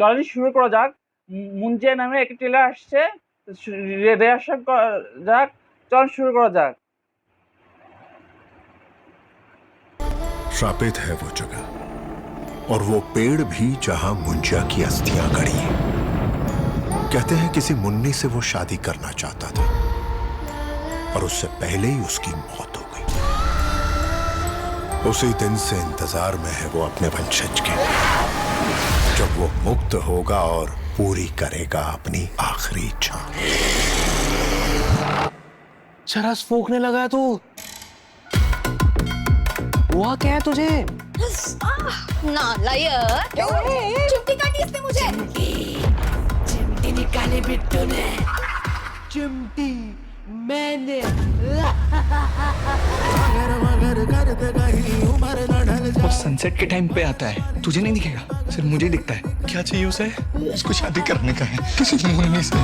চলেন শুরু করা যাক। মুনজে নামে একটি ট্রেলার আসছে, রিয়াকশন করা যাক। চল শুরু করা যাক। श्रापित है वो जगह और वो पेड़ भी जहां मुंजिया की अस्थियां गड़ी हैं। कहते हैं किसी मुन्नी से वो शादी करना चाहता था और उससे पहले ही उसकी मौत हो गई। उसी दिन से इंतजार में है वो अपने वंशज के, जब वो मुक्त होगा और पूरी करेगा अपनी आखिरी इच्छा। चरस फूकने लगा तू। हुआ क्या है तुझे? नालायक! चिमटी काटी इसने मुझे। चिमटी निकाली बिट्टू ने। चिमटी मैंने। वो सनसेट के टाइम पे आता है, तुझे नहीं दिखेगा, सिर्फ मुझे दिखता है। क्या चाहिए उसे? उसको शादी करने का है किसी मुन्नी से।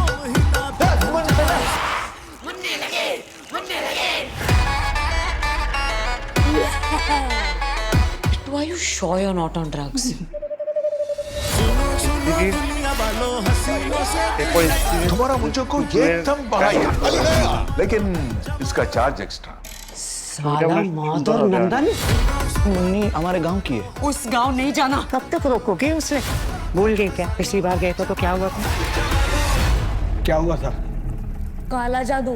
मुन्ने लगे, मुन्ने लगे। Why are you sure you're not on drugs? तुम्हारा मुझे को एकदम बढ़ा, लेकिन इसका चार्ज एक्स्ट्रा। साला माधर नंदन। मुन्नी हमारे गांव की है। उस गांव नहीं जाना। कब तक रोकोगे उसे? भूल गए क्या? पिछली बार गए तो क्या हुआ था? क्या हुआ था? काला जादू।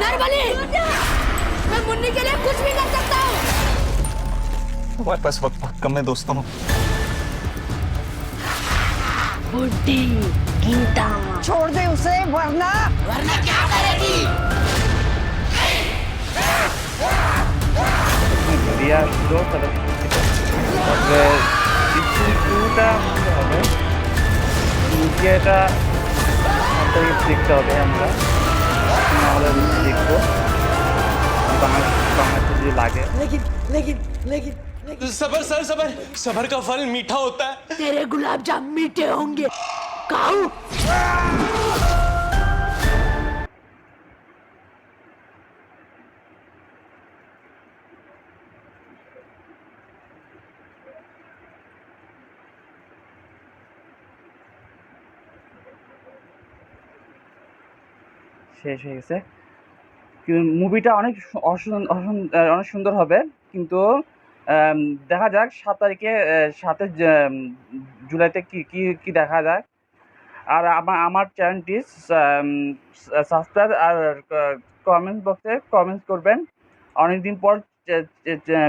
नरबली! मैं मुन्नी के लिए कुछ भी कर सकता हूँ। हमारे पास वक्त बहुत कम है दोस्तों। बुड्ढी गीता। छोड़ दे उसे वरना वरना क्या करेगी? রিয়া আসলো, তারপরে কিছুটা হবে এটা দেখতে হবে। আমরা নাহলে দেখবো বাংলাদেশে যদি লাগে। लेकिन सबर सर सबर, सबर का फल मीठा होता है। तेरे गुलाब जाम मीठे होंगे। काऊ। শেষ হয়ে গেছে। মুভিটা অনেক অনেক সুন্দর হবে, কিন্তু দেখা যাক 7 তারিখে 7 জুলাইতে কি দেখা যায়। আর আমার চ্যানেলটি সাবস্ক্রাইব আর কমেন্ট বক্সে কমেন্টস করবেন। অনেকদিন পর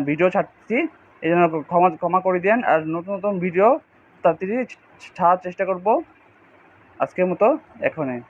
ভিডিও ছাড়ছি, এই জন্য ক্ষমা করে দেন। আর নতুন ভিডিও তাড়াতাড়ি ছাড়ার চেষ্টা করব। আজকের মতো এখনই।